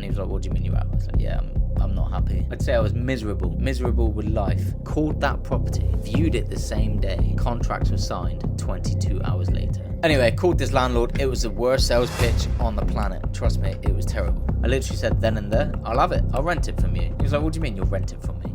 And he was like, what do you mean you're out? I was like, yeah, I'm not happy. I'd say I was miserable with life. Called that property, viewed it the same day. Contracts were signed 22 hours later. Anyway, called this landlord. It was the worst sales pitch on the planet. Trust me, it was terrible. I literally said then and there, I'll have it. I'll rent it from you. He was like, what do you mean you'll rent it from me?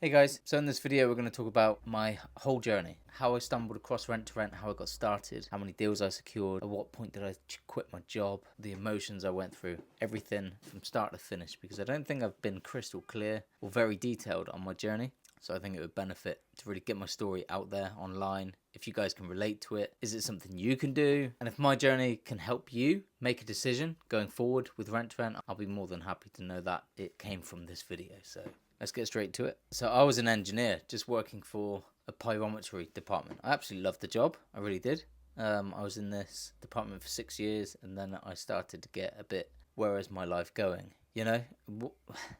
Hey guys, so in this video we're going to talk about my whole journey. How I stumbled across Rent to Rent, how I got started, how many deals I secured, at what point did I quit my job, the emotions I went through, everything from start to finish, because I don't think I've been crystal clear or very detailed on my journey. So I think it would benefit to really get my story out there online. If you guys can relate to it, is it something you can do? And if my journey can help you make a decision going forward with Rent to Rent, I'll be more than happy to know that it came from this video. So let's get straight to it. So I was an engineer just working for a pyrometry department. I absolutely loved the job. I really did. I was in this department for 6 years, and then I started to get a bit, where is my life going? You know,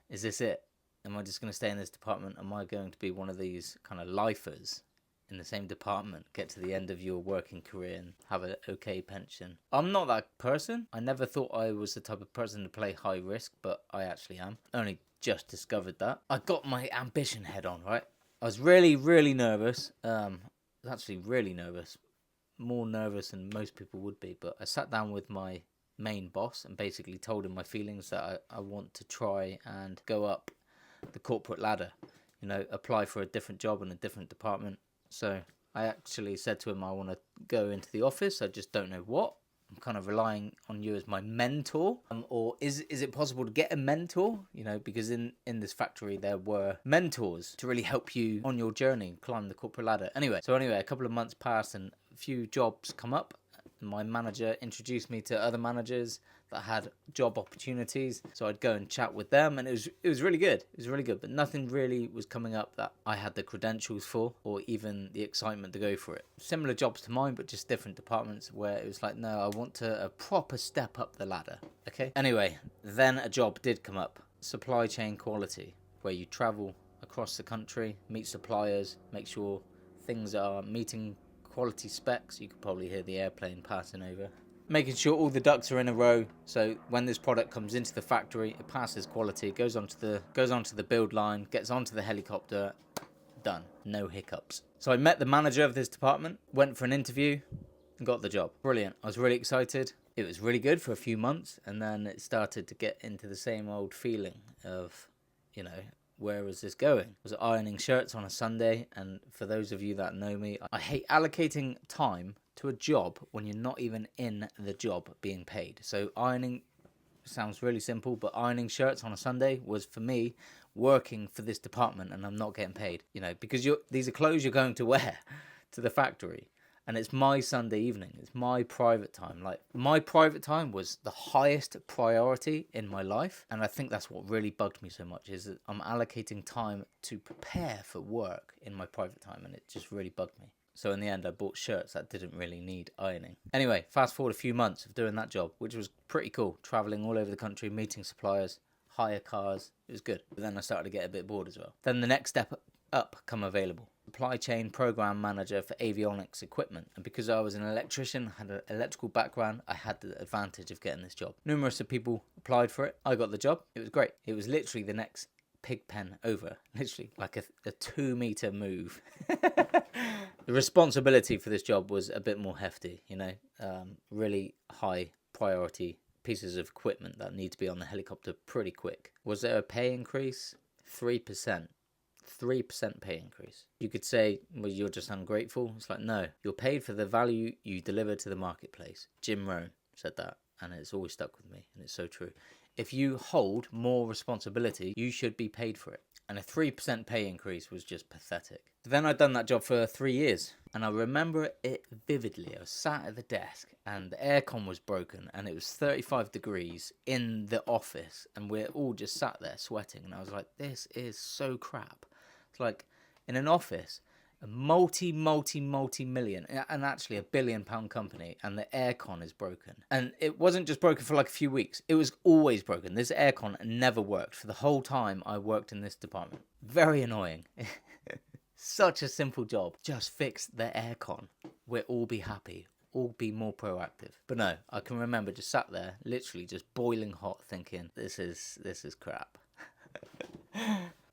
is this it? Am I just going to stay in this department? Am I going to be one of these kind of lifers in the same department, get to the end of your working career and have an okay pension? I'm not that person. I never thought I was the type of person to play high risk, but I actually am. Only just discovered that. I got my ambition head on, right? I was really, really nervous. Actually really nervous. More nervous than most people would be. But I sat down with my main boss and basically told him my feelings that I want to try and go up the corporate ladder. You know, apply for a different job in a different department. So I actually said to him, I want to go into the office. I just don't know what. I'm kind of relying on you as my mentor. Or is it possible to get a mentor? You know, because in this factory there were mentors to really help you on your journey, climb the corporate ladder. Anyway, a couple of months passed and a few jobs come up. My manager introduced me to other managers that had job opportunities, so I'd go and chat with them, and it was really good. It was really good, but nothing really was coming up that I had the credentials for, or even the excitement to go for it. Similar jobs to mine, but just different departments, where it was like, no, I want a proper step up the ladder. Okay. Anyway, then a job did come up: supply chain quality, where you travel across the country, meet suppliers, make sure things are meeting quality specs. You could probably hear the airplane passing over. Making sure all the ducks are in a row, so when this product comes into the factory, it passes quality, goes onto the build line, gets onto the helicopter, done. No hiccups. So I met the manager of this department, went for an interview, and got the job. Brilliant. I was really excited. It was really good for a few months, and then it started to get into the same old feeling of, you know, where was this going? I was ironing shirts on a Sunday, and for those of you that know me, I hate allocating time to a job when you're not even in the job being paid. So ironing sounds really simple, but ironing shirts on a Sunday was, for me, working for this department, and I'm not getting paid, you know, because these are clothes you're going to wear to the factory. And it's my Sunday evening. It's my private time. Like, my private time was the highest priority in my life. And I think that's what really bugged me so much, is that I'm allocating time to prepare for work in my private time. And it just really bugged me. So in the end, I bought shirts that didn't really need ironing. Anyway, fast forward a few months of doing that job, which was pretty cool. Traveling all over the country, meeting suppliers, hire cars. It was good. But then I started to get a bit bored as well. Then the next step up come available: supply chain program manager for avionics equipment. And because I was an electrician, had an electrical background, I had the advantage of getting this job. Numerous of people applied for it. I got the job. It was great. It was literally the next pig pen over. Literally like a 2-meter move. The responsibility for this job was a bit more hefty, you know, really high priority pieces of equipment that need to be on the helicopter pretty quick. Was there a pay increase? 3%. 3% pay increase. You could say, well, you're just ungrateful. It's like, no, you're paid for the value you deliver to the marketplace. Jim Rohn said that, and it's always stuck with me, and it's so true. If you hold more responsibility, you should be paid for it. And a 3% pay increase was just pathetic. Then I'd done that job for 3 years, and I remember it vividly. I was sat at the desk, and the aircon was broken, and it was 35 degrees in the office, and we're all just sat there sweating, and I was like, this is so crap. It's like, in an office, a multi-million, and actually £1 billion company, and the aircon is broken. And it wasn't just broken for like a few weeks. It was always broken. This aircon never worked for the whole time I worked in this department. Very annoying. Such a simple job. Just fix the aircon. We'll all be happy. all be more proactive. But no, I can remember just sat there, literally just boiling hot, thinking, this is crap.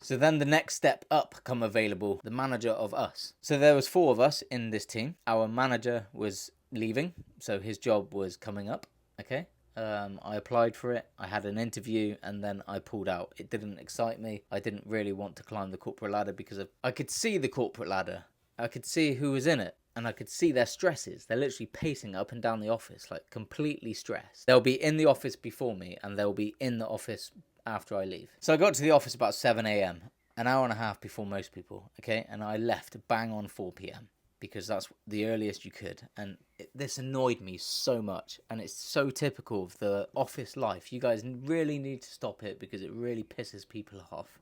So then the next step up come available, the manager of us. So there was 4 of us in this team. Our manager was leaving, so his job was coming up, okay? I applied for it, I had an interview, and then I pulled out. It didn't excite me. I didn't really want to climb the corporate ladder because I could see the corporate ladder. I could see who was in it, and I could see their stresses. They're literally pacing up and down the office, like completely stressed. They'll be in the office before me, and they'll be in the office after I leave. So I got to the office about 7 a.m, an hour and a half before most people, okay? And I left bang on 4 p.m. because that's the earliest you could. And this annoyed me so much. And it's so typical of the office life. You guys really need to stop it because it really pisses people off.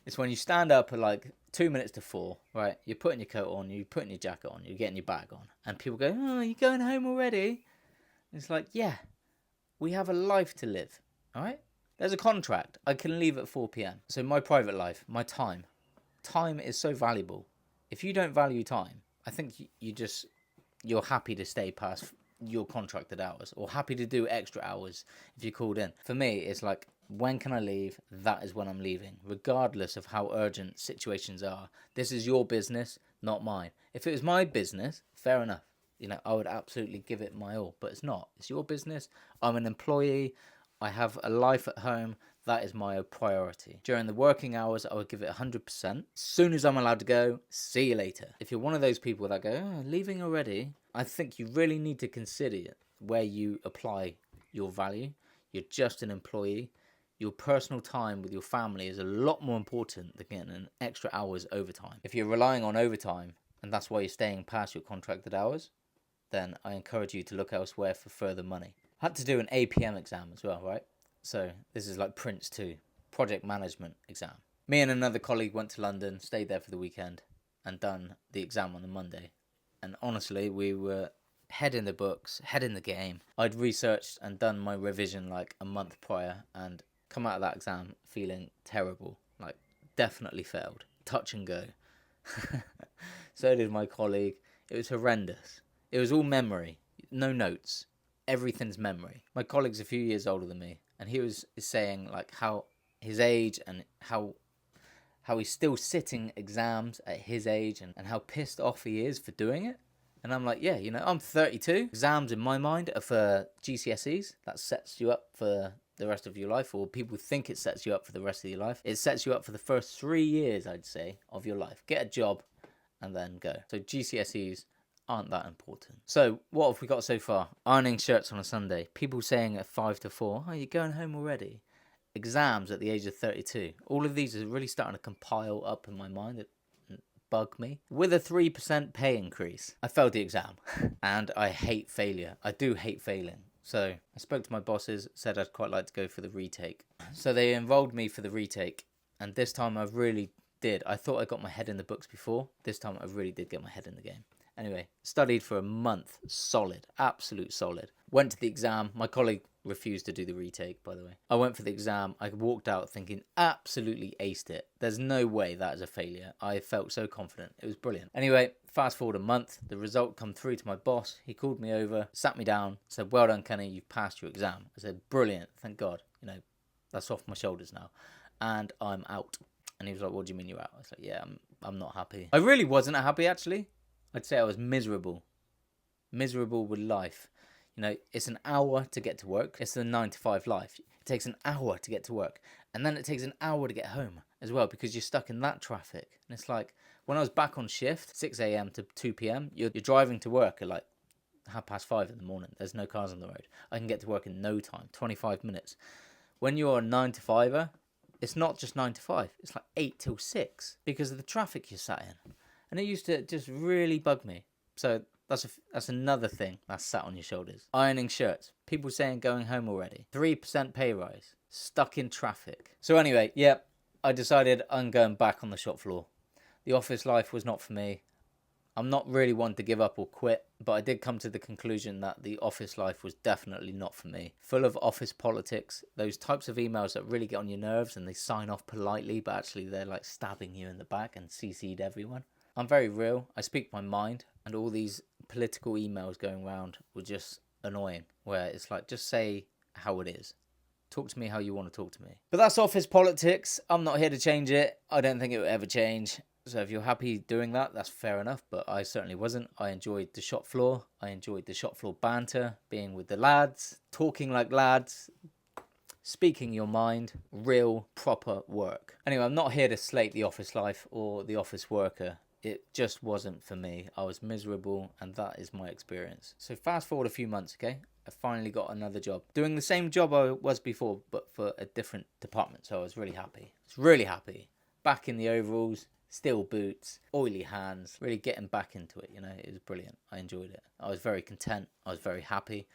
It's when you stand up at like 2 minutes to 4, right? You're putting your coat on, you're putting your jacket on, you're getting your bag on. And people go, oh, you going home already? And it's like, yeah, we have a life to live, all right? There's a contract. I can leave at 4 p.m. So my private life, my time is so valuable. If you don't value time, I think you're happy to stay past your contracted hours or happy to do extra hours if you're called in. For me, it's like, when can I leave? That is when I'm leaving, regardless of how urgent situations are. This is your business, not mine. If it was my business, fair enough. You know, I would absolutely give it my all, but it's not. It's your business. I'm an employee. I have a life at home. That is my priority. During the working hours, I would give it 100%. As soon as I'm allowed to go, see you later. If you're one of those people that go, oh, leaving already, I think you really need to consider where you apply your value. You're just an employee. Your personal time with your family is a lot more important than getting an extra hours overtime. If you're relying on overtime, and that's why you're staying past your contracted hours, then I encourage you to look elsewhere for further money. I had to do an APM exam as well, right? So this is like Prince 2, project management exam. Me and another colleague went to London, stayed there for the weekend, and done the exam on the Monday. And honestly, we were head in the books, head in the game. I'd researched and done my revision like a month prior and come out of that exam feeling terrible, like definitely failed, touch and go. So did my colleague. It was horrendous. It was all memory, no notes. Everything's memory. My colleague's a few years older than me, and he was saying like how his age and how he's still sitting exams at his age and how pissed off he is for doing it. And I'm like, yeah, you know, I'm 32. Exams in my mind are for GCSEs. That sets you up for the rest of your life, or people think it sets you up for the rest of your life. It sets you up for the first 3 years, I'd say, of your life. Get a job and then go. So GCSEs aren't that important. So what have we got so far? Ironing shirts on a Sunday. People saying at 5 to 4, oh, you're going home already. Exams at the age of 32. All of these are really starting to compile up in my mind. It bug me. With a 3% pay increase, I failed the exam. And I hate failure. I do hate failing. So I spoke to my bosses, said I'd quite like to go for the retake. So they enrolled me for the retake. And this time I really did. I thought I got my head in the books before. This time I really did get my head in the game. Anyway, studied for a month, solid, absolute solid. Went to the exam. My colleague refused to do the retake, by the way. I went for the exam. I walked out thinking absolutely aced it. There's no way that is a failure. I felt so confident. It was brilliant. Anyway, fast forward a month. The result come through to my boss. He called me over, sat me down, said, well done, Kenny, you've passed your exam. I said, brilliant, thank God. You know, that's off my shoulders now. And I'm out. And he was like, what do you mean you're out? I was like, yeah, I'm not happy. I really wasn't happy, actually. I'd say I was miserable with life. You know, it's an hour to get to work. It's the 9 to 5 life. It takes an hour to get to work. And then it takes an hour to get home as well because you're stuck in that traffic. And it's like, when I was back on shift, 6 a.m. to 2 p.m., you're driving to work at like 5:30 in the morning. There's no cars on the road. I can get to work in no time, 25 minutes. When you're a 9 to 5er, it's not just 9 to 5. It's like 8 till 6 because of the traffic you're sat in. And it used to just really bug me. So that's another thing that's sat on your shoulders. Ironing shirts. People saying going home already. 3% pay rise. Stuck in traffic. So anyway, yeah, I decided I'm going back on the shop floor. The office life was not for me. I'm not really one to give up or quit, but I did come to the conclusion that the office life was definitely not for me. Full of office politics, those types of emails that really get on your nerves and they sign off politely, but actually they're like stabbing you in the back and CC'd everyone. I'm very real. I speak my mind, and all these political emails going around were just annoying, where it's like, just say how it is. Talk to me how you want to talk to me. But that's office politics. I'm not here to change it. I don't think it will ever change. So if you're happy doing that, that's fair enough. But I certainly wasn't. I enjoyed the shop floor. I enjoyed the shop floor banter, being with the lads, talking like lads, speaking your mind, real, proper work. Anyway, I'm not here to slate the office life or the office worker. It just wasn't for me. I was miserable, and that is my experience. So fast forward a few months, okay? I finally got another job. Doing the same job I was before, but for a different department. So I was really happy. I was really happy. Back in the overalls, steel boots, oily hands, really getting back into it, you know? It was brilliant. I enjoyed it. I was very content. I was very happy.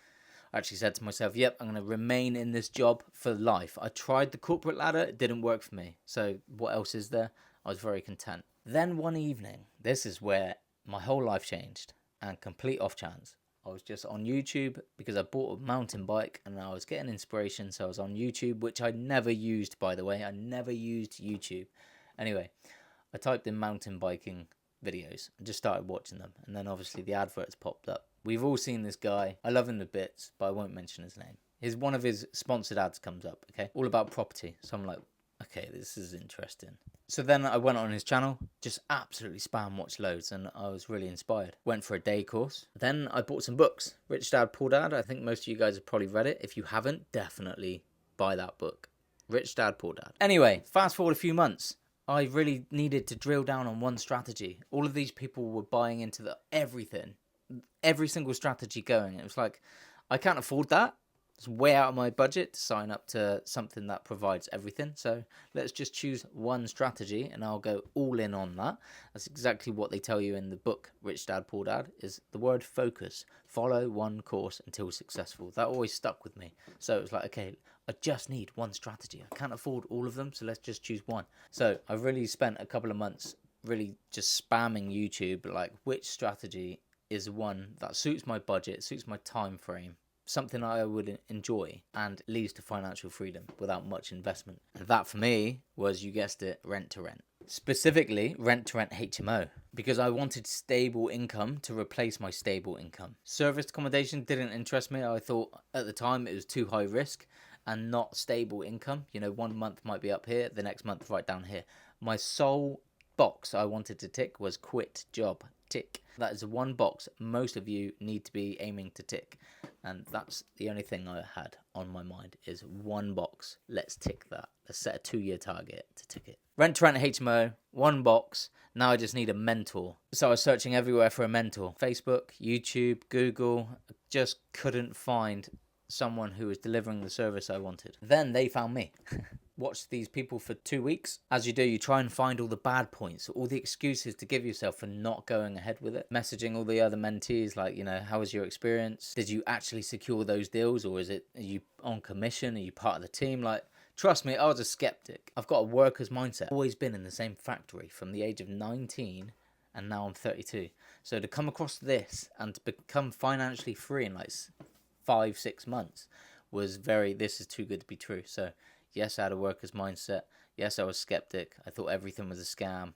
I actually said to myself, yep, I'm going to remain in this job for life. I tried the corporate ladder. It didn't work for me. So what else is there? I was very content. Then one evening, this is where my whole life changed, and complete off chance. I was just on YouTube because I bought a mountain bike and I was getting inspiration. So I was on YouTube, which I never used, by the way. I never used YouTube. Anyway, I typed in mountain biking videos and just started watching them. And then obviously the adverts popped up. We've all seen this guy. I love him to bits, but I won't mention his name. One of his sponsored ads comes up, okay? All about property. So I'm like, okay, this is interesting. So then I went on his channel, just absolutely spam watched loads, and I was really inspired. Went for a day course. Then I bought some books. Rich Dad, Poor Dad. I think most of you guys have probably read it. If you haven't, definitely buy that book. Rich Dad, Poor Dad. Anyway, fast forward a few months. I really needed to drill down on one strategy. All of these people were buying into everything. Every single strategy going. It was like, I can't afford that. It's way out of my budget to sign up to something that provides everything. So let's just choose one strategy and I'll go all in on that. That's exactly what they tell you in the book, Rich Dad, Poor Dad, is the word focus. Follow one course until successful. That always stuck with me. So it was like, okay, I just need one strategy. I can't afford all of them, so let's just choose one. So I really spent a couple of months really just spamming YouTube, like which strategy is one that suits my budget, suits my time frame, something I would enjoy and leads to financial freedom without much investment. And that for me was, you guessed it, rent to rent. Specifically, rent to rent HMO, because I wanted stable income to replace my stable income. Serviced accommodation didn't interest me. I thought at the time it was too high risk and not stable income. You know, 1 month might be up here, the next month right down here. My sole box I wanted to tick was quit job. Tick. That is one box most of you need to be aiming to tick, and that's the only thing I had on my mind, is one box. Let's tick that. Let's set a 2-year target to tick it. Rent to rent HMO, one box. Now I just need a mentor. So I was searching everywhere for a mentor. Facebook, YouTube, Google. I just couldn't find someone who was delivering the service I wanted. Then they found me. Watched these people for 2 weeks. As you do, you try and find all the bad points, all the excuses to give yourself for not going ahead with it. Messaging all the other mentees like, you know, how was your experience? Did you actually secure those deals, or are you on commission? Are you part of the team? Like, trust me, I was a skeptic. I've got a worker's mindset. Always been in the same factory from the age of 19, and now I'm 32. So to come across this and to become financially free in like 5-6 months was this is too good to be true. So yes, I had a worker's mindset. Yes, I was skeptic. I thought everything was a scam.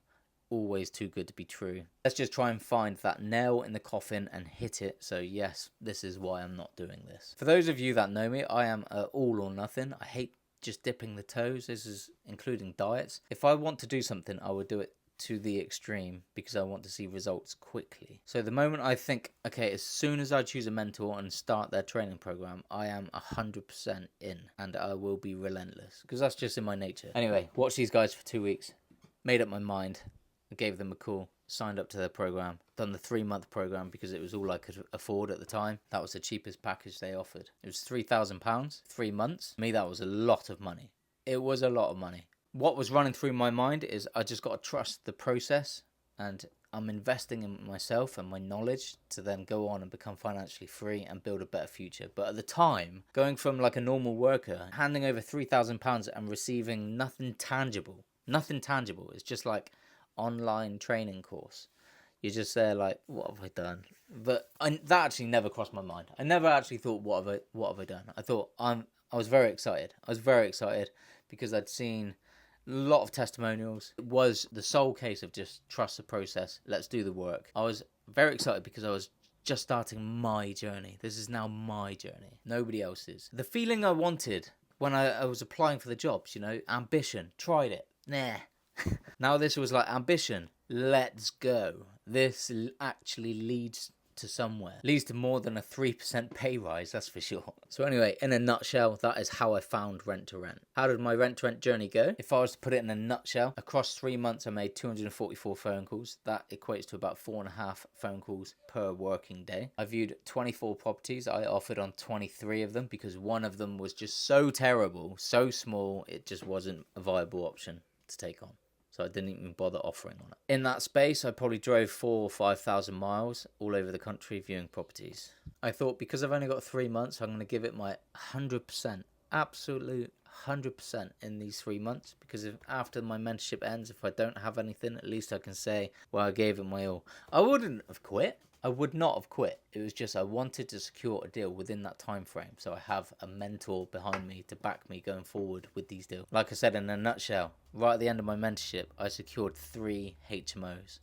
Always too good to be true. Let's just try and find that nail in the coffin and hit it. So yes, this is why I'm not doing this. For those of you that know me, I am all or nothing. I hate just dipping the toes. This is including diets. If I want to do something, I would do it to the extreme because I want to see results quickly. So the moment I think, okay, as soon as I choose a mentor and start their training program, I am 100% in, and I will be relentless because that's just in my nature. Anyway, watch these guys for 2 weeks, made up my mind, I gave them a call, signed up to their program, done the 3-month program because it was all I could afford at the time. That was the cheapest package they offered. It was £3,000, 3 months. For me, that was a lot of money. It was a lot of money. What was running through my mind is I just got to trust the process, and I'm investing in myself and my knowledge to then go on and become financially free and build a better future. But at the time, going from like a normal worker, handing over £3,000 and receiving nothing tangible, it's just like online training course. You're just there like, what have I done? But that actually never crossed my mind. I never actually thought, what have I done? I thought I was very excited. I was very excited because I'd seen a lot of testimonials. It was the sole case of just trust the process. Let's do the work. I was very excited because I was just starting my journey. This is now my journey, nobody else's. The feeling I wanted when I was applying for the jobs, you know, ambition, tried it, nah. Now this was like ambition, let's go. This actually leads to somewhere. Leads to more than a 3% pay rise, that's for sure. So anyway, in a nutshell, that is how I found Rent to Rent. How did my Rent to Rent journey go? If I was to put it in a nutshell, across 3 months I made 244 phone calls. That equates to about 4.5 phone calls per working day. I viewed 24 properties. I offered on 23 of them because one of them was just so terrible, so small, it just wasn't a viable option to take on. So I didn't even bother offering on it. In that space, I probably drove 4,000 or 5,000 miles all over the country viewing properties. I thought because I've only got 3 months, I'm going to give it my 100%, absolute 100% in these 3 months. Because if after my mentorship ends, if I don't have anything, at least I can say, well, I gave it my all. I wouldn't have quit. I would not have quit. It was just I wanted to secure a deal within that time frame, so I have a mentor behind me to back me going forward with these deals. Like I said, in a nutshell, right at the end of my mentorship, I secured 3 HMOs,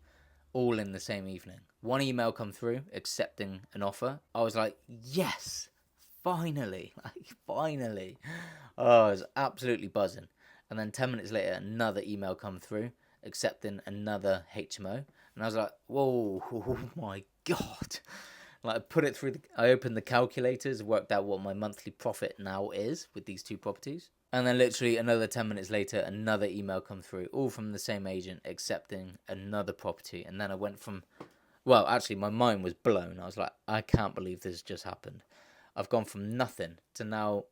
all in the same evening. One email come through accepting an offer. I was like, yes, finally, finally. Oh, I was absolutely buzzing. And then 10 minutes later, another email come through accepting another HMO. And I was like, whoa, oh my God. Like I put it through, I opened the calculators, worked out what my monthly profit now is with these 2 properties. And then literally another 10 minutes later, another email come through, all from the same agent accepting another property. And then I went from, well, actually my mind was blown. I was like, I can't believe this just happened. I've gone from nothing to now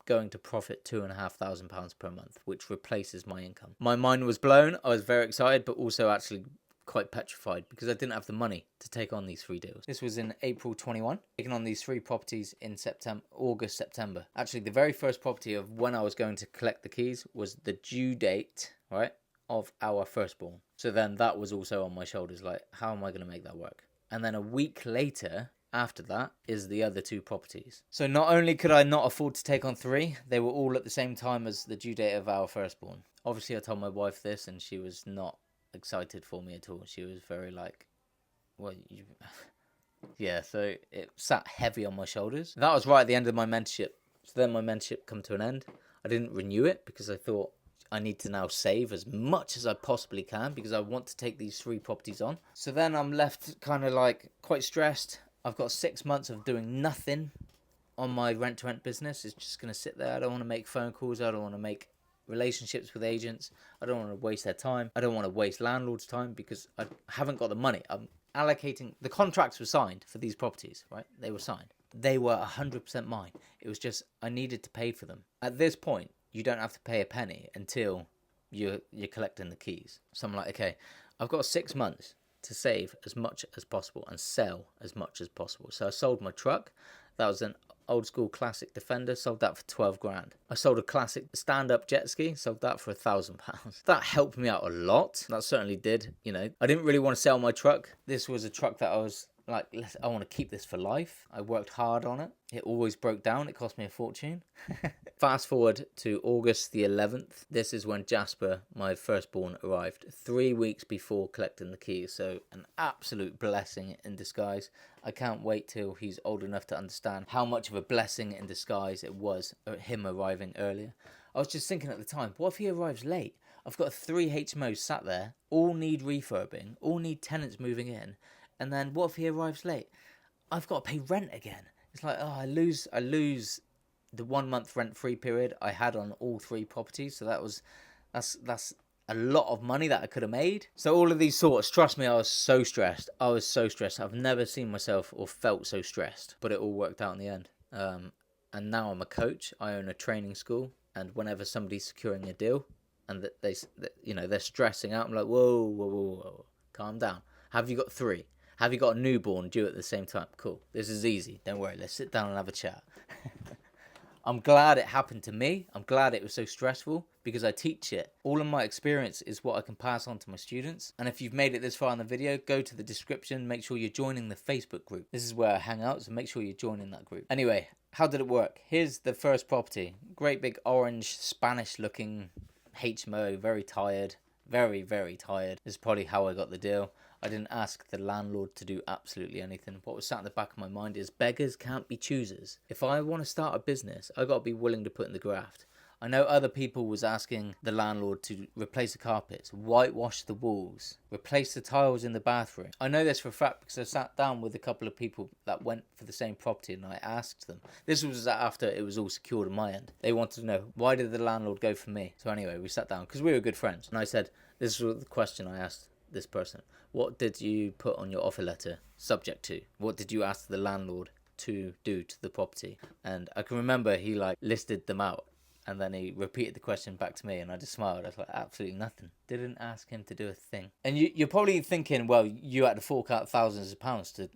going to profit £2,500 per month, which replaces my income. My mind was blown. I was very excited, but also actually quite petrified because I didn't have the money to take on these 3 deals. This was in April 21, taking on these 3 properties in August, September. Actually, the very first property of when I was going to collect the keys was the due date, right, of our firstborn. So then that was also on my shoulders, like, how am I going to make that work? And then a week later, after that, is the other 2 properties. So not only could I not afford to take on 3, they were all at the same time as the due date of our firstborn. Obviously, I told my wife this and she was not excited for me at all. She was very like, well, you... yeah, so it sat heavy on my shoulders. That was right at the end of my mentorship. So then my mentorship come to an end. I didn't renew it because I thought I need to now save as much as I possibly can because I want to take these 3 properties on. So then I'm left kind of like quite stressed. I've got 6 months of doing nothing on my rent-to-rent business. It's just going to sit there. I don't want to make phone calls. I don't want to make relationships with agents. I don't want to waste their time. I don't want to waste landlords' time because I haven't got the money. I'm allocating. The contracts were signed for these properties, right? They were signed. They were 100% mine. It was just I needed to pay for them. At this point, you don't have to pay a penny until you're collecting the keys. So I'm like, okay, I've got 6 months to save as much as possible and sell as much as possible. So I sold my truck. That was an old school classic Defender, sold that for 12 grand. I sold a classic stand-up jet ski, sold that for £1,000. That helped me out a lot. That certainly did. You know, I didn't really want to sell my truck. This was a truck that I was like, I want to keep this for life. I worked hard on it. It always broke down. It cost me a fortune. Fast forward to August the 11th. This is when Jasper, my firstborn, arrived 3 weeks before collecting the keys. So an absolute blessing in disguise. I can't wait till he's old enough to understand how much of a blessing in disguise it was, him arriving earlier. I was just thinking at the time, what if he arrives late? I've got 3 HMOs sat there, all need refurbing, all need tenants moving in. And then what if he arrives late? I've got to pay rent again. It's like, oh, I lose the 1 month rent free period I had on all 3 properties. So that's a lot of money that I could have made. So all of these thoughts, trust me, I was so stressed. I've never seen myself or felt so stressed, but it all worked out in the end. And now I'm a coach. I own a training school. And whenever somebody's securing a deal and they're stressing out, I'm like, whoa, calm down. Have you got 3? Have you got a newborn due at the same time? Cool. This is easy. Don't worry. Let's sit down and have a chat. I'm glad it happened to me. I'm glad it was so stressful because I teach it. All of my experience is what I can pass on to my students. And if you've made it this far in the video, go to the description. Make sure you're joining the Facebook group. This is where I hang out, so make sure you're joining that group. Anyway, how did it work? Here's the first property. Great big orange Spanish looking HMO. Very tired. Very, very tired. This is probably how I got the deal. I didn't ask the landlord to do absolutely anything. What was sat in the back of my mind is beggars can't be choosers. If I want to start a business, I got to be willing to put in the graft. I know other people was asking the landlord to replace the carpets, whitewash the walls, replace the tiles in the bathroom. I know this for a fact because I sat down with a couple of people that went for the same property and I asked them. This was after it was all secured on my end. They wanted to know, why did the landlord go for me? So anyway, we sat down because we were good friends. And I said, this was the question I asked this person. What did you put on your offer letter subject to? What did you ask the landlord to do to the property? And I can remember he listed them out. And then he repeated the question back to me and I just smiled. I was like, absolutely nothing. Didn't ask him to do a thing. And you're probably thinking, well, you had to fork out thousands of pounds to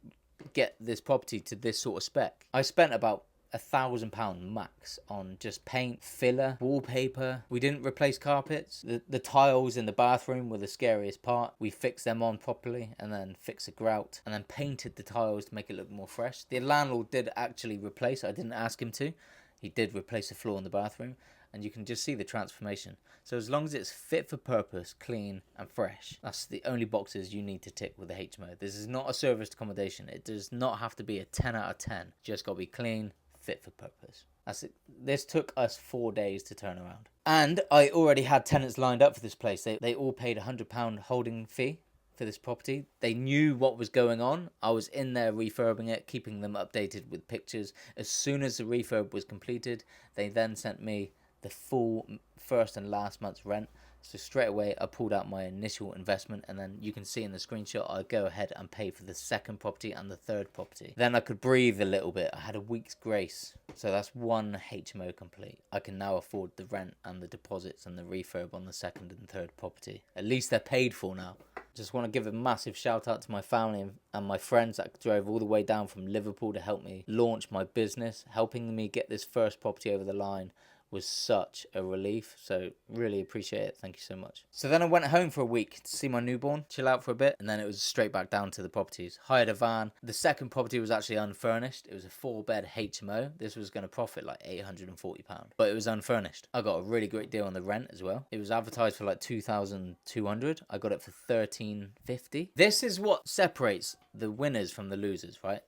get this property to this sort of spec. I spent about £1,000 max on just paint, filler, wallpaper. We didn't replace carpets. The tiles in the bathroom were the scariest part. We fixed them on properly and then fixed a grout and then painted the tiles to make it look more fresh. The landlord did actually replace. I didn't ask him to. He did replace the floor in the bathroom and you can just see the transformation. So as long as it's fit for purpose, clean and fresh, that's the only boxes you need to tick with the HMO. This is not a serviced accommodation. It does not have to be a 10 out of 10. Just got to be clean, fit for purpose. That's it. This took us 4 days to turn around. And I already had tenants lined up for this place. They all paid £100 holding fee for this property. They knew what was going on. I was in there refurbing it, keeping them updated with pictures. As soon as the refurb was completed, they then sent me the full first and last month's rent. So straight away I pulled out my initial investment and then you can see in the screenshot I go ahead and pay for the second property and the third property. Then I could breathe a little bit. I had a week's grace. So that's one HMO complete. I can now afford the rent and the deposits and the refurb on the second and third property. At least they're paid for now. Just want to give a massive shout out to my family and my friends that drove all the way down from Liverpool to help me launch my business. Helping me get this first property over the line was such a relief, so really appreciate it. Thank you so much. So then I went home for a week to see my newborn, chill out for a bit, and then it was straight back down to the properties. Hired a van. The second property was actually unfurnished. It was a 4-bed HMO. This was going to profit like £840, but it was unfurnished. I got a really great deal on the rent as well. It was advertised for like £2,200. I got it for £1,350. This is what separates the winners from the losers, right?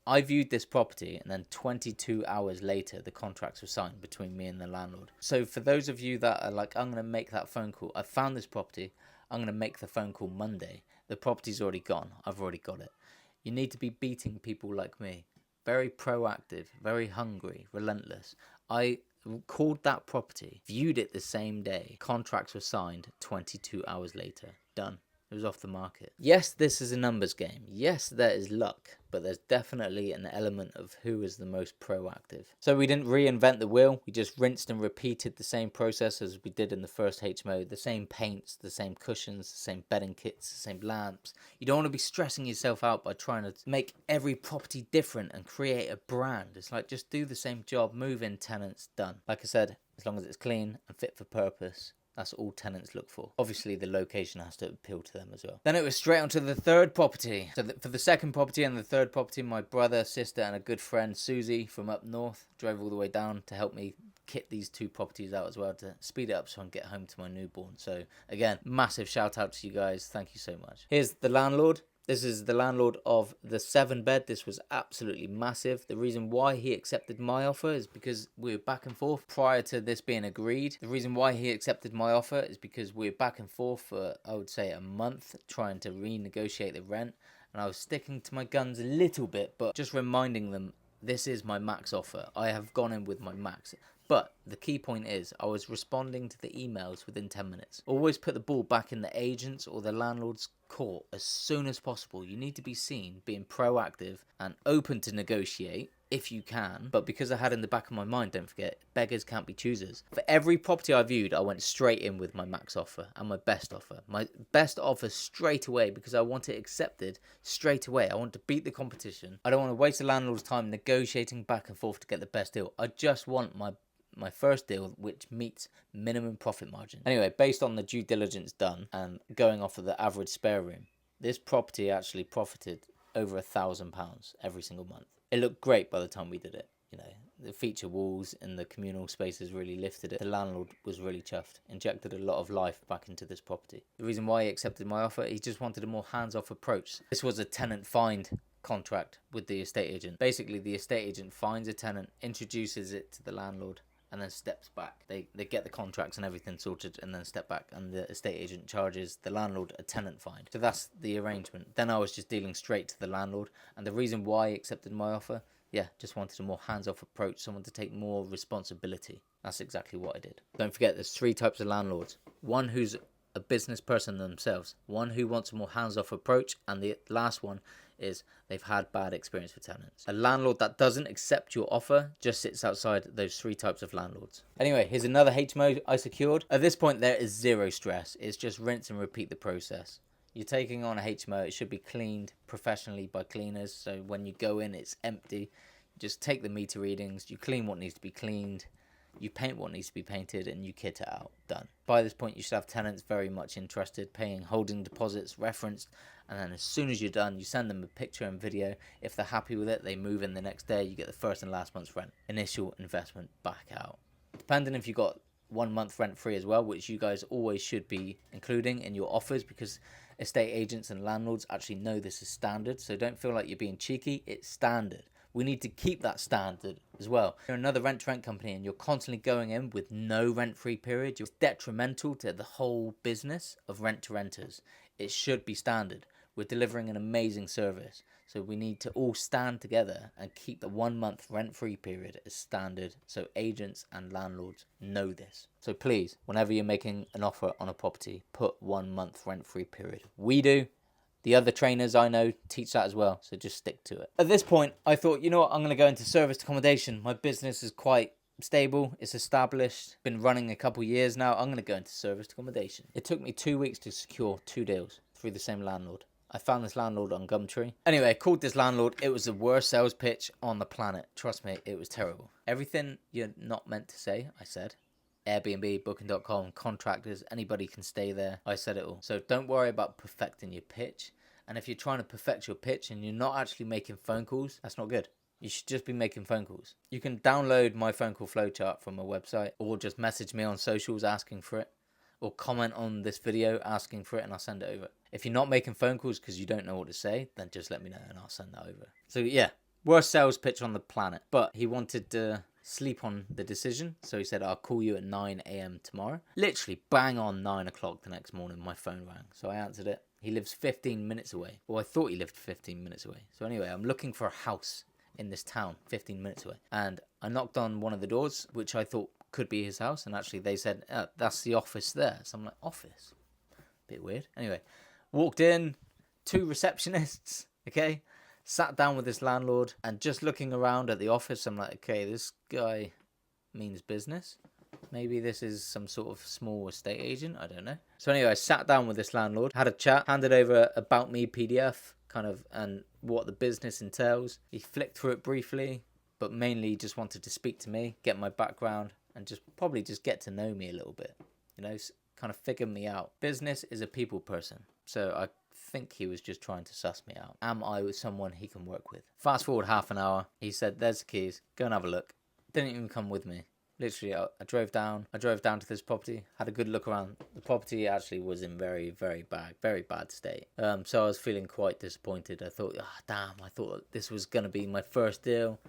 I viewed this property and then 22 hours later the contracts were signed between me and the landlord. So for those of you that are like, I'm going to make that phone call, I found this property, I'm going to make the phone call Monday. The property's already gone. I've already got it. You need to be beating people like me. Very proactive, very hungry, relentless. I called that property, viewed it the same day. Contracts were signed 22 hours later. Done. It was off the market. Yes, this is a numbers game. Yes, there is luck, but there's definitely an element of who is the most proactive. So we didn't reinvent the wheel. We just rinsed and repeated the same process as we did in the first HMO. The same paints, the same cushions, the same bedding kits, the same lamps. You don't want to be stressing yourself out by trying to make every property different and create a brand. It's like, just do the same job, move in tenants, done. Like I said, as long as it's clean and fit for purpose, that's all tenants look for. Obviously, the location has to appeal to them as well. Then it was straight on to the third property. So for the second property and the third property, my brother, sister, and a good friend, Susie, from up north, drove all the way down to help me kit these two properties out as well to speed it up so I can get home to my newborn. So again, massive shout out to you guys. Thank you so much. Here's the landlord. This is the landlord of the 7-bed. This was absolutely massive. The reason why he accepted my offer is because we were back and forth prior to this being agreed. The reason why he accepted my offer is because we were back and forth for, I would say, a month trying to renegotiate the rent. And I was sticking to my guns a little bit, but just reminding them, this is my max offer. I have gone in with my max. But the key point is, I was responding to the emails within 10 minutes. Always put the ball back in the agent's or the landlord's court as soon as possible. You need to be seen being proactive and open to negotiate if you can. But because I had in the back of my mind, don't forget, beggars can't be choosers. For every property I viewed, I went straight in with my max offer and my best offer. My best offer straight away because I want it accepted straight away. I want to beat the competition. I don't want to waste the landlord's time negotiating back and forth to get the best deal. I just want my first deal which meets minimum profit margin. Anyway, based on the due diligence done and going off of the average spare room, this property actually profited over £1,000 every single month. It looked great by the time we did it. You know, The feature walls and the communal spaces really lifted it. The landlord was really chuffed, injected a lot of life back into this property. The reason why he accepted my offer, he just wanted a more hands-off approach. This was a tenant find contract with the estate agent. Basically, the estate agent finds a tenant, introduces it to the landlord, and then steps back. They get the contracts and everything sorted and then step back, and the estate agent charges the landlord a tenant fine. So that's the arrangement. Then I was just dealing straight to the landlord, and the reason why he accepted my offer, yeah, just wanted a more hands-off approach, someone to take more responsibility. That's exactly what I did. Don't forget, there's 3 types of landlords. One who's a business person themselves, one who wants a more hands-off approach, and the last one is they've had bad experience with tenants. A landlord that doesn't accept your offer just sits outside those 3 types of landlords. Anyway, here's another HMO I secured. At this point, there is zero stress. It's just rinse and repeat the process. You're taking on a HMO, it should be cleaned professionally by cleaners, so when you go in, it's empty. You just take the meter readings, you clean what needs to be cleaned, you paint what needs to be painted, and you kit it out. Done. By this point, you should have tenants very much interested, paying holding deposits, referenced, and then as soon as you're done, you send them a picture and video. If they're happy with it, they move in the next day, you get the first and last month's rent. Initial investment back out. Depending if you got 1 month rent free as well, which you guys always should be including in your offers, because estate agents and landlords actually know this is standard, so don't feel like you're being cheeky. It's standard. We need to keep that standard as well. You're another rent-to-rent company and you're constantly going in with no rent-free period. You're detrimental to the whole business of rent-to-renters. It should be standard. We're delivering an amazing service, so we need to all stand together and keep the 1 month rent-free period as standard, so agents and landlords know this. So please, whenever you're making an offer on a property, put 1 month rent-free period. We do. The other trainers I know teach that as well, so just stick to it. At this point, I thought, you know what, I'm going to go into serviced accommodation. My business is quite stable, it's established, been running a couple years now. I'm going to go into serviced accommodation. It took me 2 weeks to secure 2 deals through the same landlord. I found this landlord on Gumtree. Anyway, I called this landlord. It was the worst sales pitch on the planet. Trust me, it was terrible. Everything you're not meant to say, I said. Airbnb, Booking.com, contractors, anybody can stay there. I said it all. So don't worry about perfecting your pitch. And if you're trying to perfect your pitch and you're not actually making phone calls, that's not good. You should just be making phone calls. You can download my phone call flowchart from my website, or just message me on socials asking for it, or comment on this video asking for it and I'll send it over. If you're not making phone calls because you don't know what to say, then just let me know and I'll send that over. So yeah, worst sales pitch on the planet. But he wanted to sleep on the decision, so he said, I'll call you at 9 a.m. tomorrow. Literally bang on 9 o'clock the next morning, my phone rang. So I answered it. He lives 15 minutes away. Well, I thought he lived 15 minutes away. So anyway, I'm looking for a house in this town 15 minutes away. And I knocked on one of the doors, which I thought could be his house. And actually they said, that's the office there. So I'm like, office? Bit weird. Anyway, walked in, 2 receptionists, okay? Sat down with this landlord and just looking around at the office, I'm like, okay, this guy means business. Maybe this is some sort of small estate agent. I don't know. So anyway, I sat down with this landlord, had a chat, handed over About Me PDF, kind of, and what the business entails. He flicked through it briefly, but mainly just wanted to speak to me, get my background, and just probably just get to know me a little bit. You know, kind of figure me out. Business is a people person. So I think he was just trying to suss me out. Am I with someone he can work with? Fast forward half an hour. He said, there's the keys. Go and have a look. Didn't even come with me. Literally, I drove down to this property, had a good look around. The property actually was in very, very bad state. So I was feeling quite disappointed. I thought, damn, I thought this was going to be my first deal.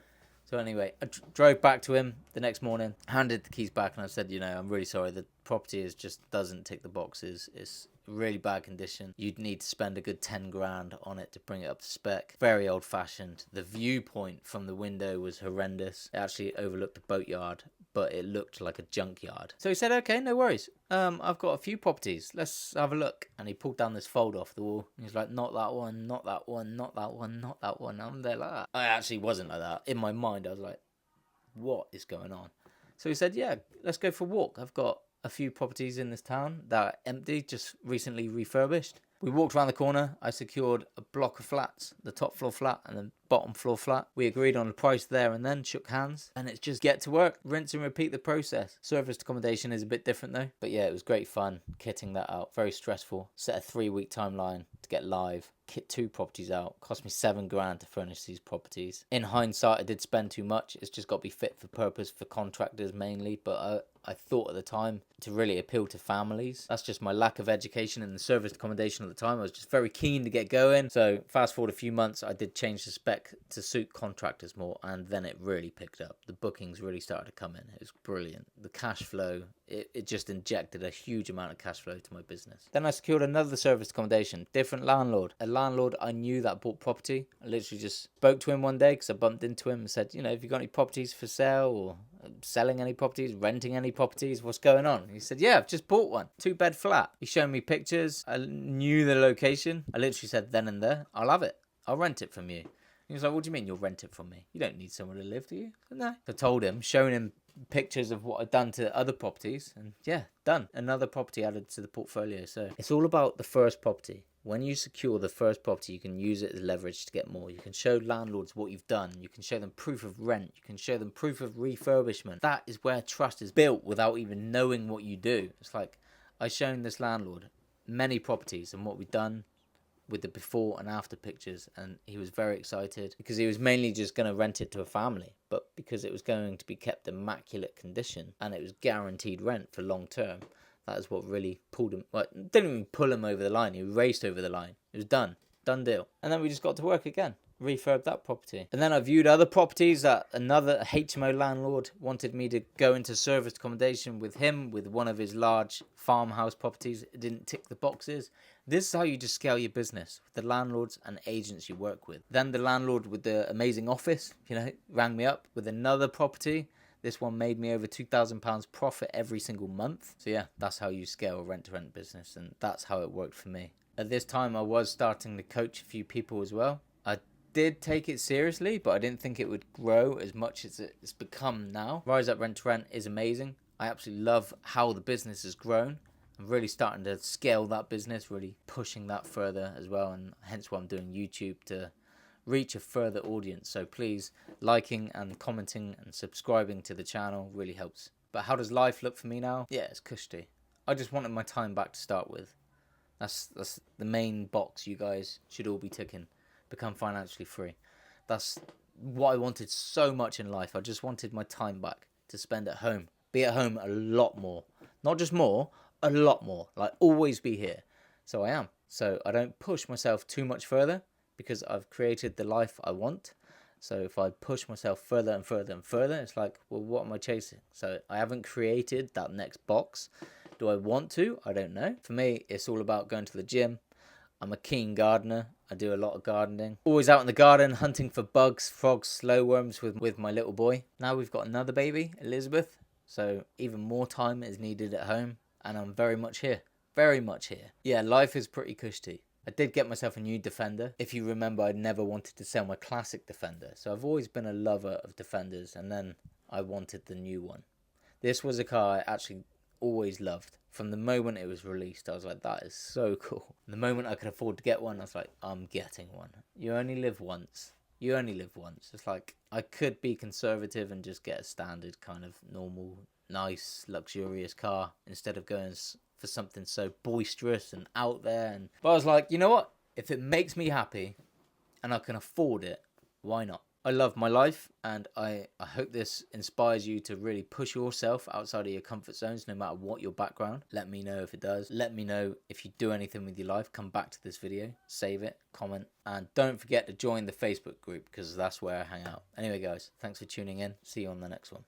So anyway, I drove back to him the next morning, handed the keys back, and I said, I'm really sorry. The property just doesn't tick the boxes. It's really bad condition. You'd need to spend a good 10 grand on it to bring it up to spec. Very old fashioned. The viewpoint from the window was horrendous. It actually overlooked the boatyard, but it looked like a junkyard. So he said, okay, no worries. I've got a few properties. Let's have a look. And he pulled down this folder off the wall. He was like, not that one, not that one, not that one, not that one. I'm there like that. I actually wasn't like that. In my mind, I was like, what is going on? So he said, yeah, let's go for a walk. I've got a few properties in this town that are empty, just recently refurbished. We walked around the corner. I secured a block of flats, the top floor flat and the bottom floor flat. We agreed on a price there and then, shook hands, and it's just get to work, rinse and repeat the process. Serviced accommodation is a bit different though, but yeah, it was great fun kitting that out. Very stressful. Set a 3-week timeline to get live, kit 2 properties out, cost me £7,000 to furnish these properties. In hindsight, I did spend too much. It's just got to be fit for purpose for contractors mainly, but I thought at the time to really appeal to families. That's just my lack of education in the serviced accommodation at the time. I was just very keen to get going. So fast forward a few months, I did change the spec to suit contractors more, and then it really picked up. The bookings really started to come in. It was brilliant. The cash flow, it just injected a huge amount of cash flow to my business. Then I secured another serviced accommodation, different landlord. A landlord I knew that bought property. I literally just spoke to him one day because I bumped into him and said, you know, have you got any properties for sale, or selling any properties, renting any properties, what's going on? He said, yeah, I've just bought one, 2-bed flat. He showed me pictures. I knew the location. I literally said then and there, I'll have it. I'll rent it from you. He was like, what do you mean you'll rent it from me? You don't need somewhere to live, do you? I said, no. I told him, showing him pictures of what I'd done to other properties, and yeah, done. Another property added to the portfolio. So it's all about the first property. When you secure the first property, you can use it as leverage to get more. You can show landlords what you've done. You can show them proof of rent. You can show them proof of refurbishment. That is where trust is built without even knowing what you do. It's like, I've shown this landlord many properties and what we've done with the before and after pictures, and he was very excited because he was mainly just going to rent it to a family, but because it was going to be kept immaculate condition and it was guaranteed rent for long term, that is what really pulled him. Well, didn't even pull him over the line. He raced over the line. It was done deal. And then we just got to work again, refurb that property. And then I viewed other properties that another HMO landlord wanted me to go into serviced accommodation with him, with one of his large farmhouse properties. It didn't tick the boxes. This is how you just scale your business, with the landlords and agents you work with. Then the landlord with the amazing office, you know, rang me up with another property. This one made me over £2,000 profit every single month. So yeah, that's how you scale a rent-to-rent business, and that's how it worked for me. At this time, I was starting to coach a few people as well. I did take it seriously, but I didn't think it would grow as much as it's become now. Rise Up Rent to Rent is amazing. I absolutely love how the business has grown. I'm really starting to scale that business, really pushing that further as well, and hence why I'm doing YouTube, to reach a further audience. So please, liking and commenting and subscribing to the channel really helps. But how does life look for me now? Yeah, it's cushy. I just wanted my time back to start with. That's the main box you guys should all be ticking. Become financially free. That's what I wanted so much in life. I just wanted my time back to spend at home. Be at home a lot more. Not just more, a lot more. Like, always be here. So I am. So I don't push myself too much further because I've created the life I want. So if I push myself further and further and further, it's like, well, what am I chasing? So I haven't created that next box. Do I want to? I don't know. For me, it's all about going to the gym. I'm a keen gardener. I do a lot of gardening. Always out in the garden, hunting for bugs, frogs, slowworms with my little boy. Now we've got another baby, Elizabeth. So even more time is needed at home. And I'm very much here. Very much here. Yeah, life is pretty cushy. I did get myself a new Defender. If you remember, I'd never wanted to sell my classic Defender. So I've always been a lover of Defenders. And then I wanted the new one. This was a car I actually always loved. From the moment it was released, I was like, that is so cool. The moment I could afford to get one, I was like, I'm getting one. You only live once. You only live once. It's like, I could be conservative and just get a standard kind of normal, nice, luxurious car instead of going for something so boisterous and out there. But I was like, you know what? If it makes me happy and I can afford it, why not? I love my life, and I hope this inspires you to really push yourself outside of your comfort zones, no matter what your background. Let me know if it does. Let me know if you do anything with your life. Come back to this video, save it, comment, and don't forget to join the Facebook group because that's where I hang out. Anyway, guys, thanks for tuning in. See you on the next one.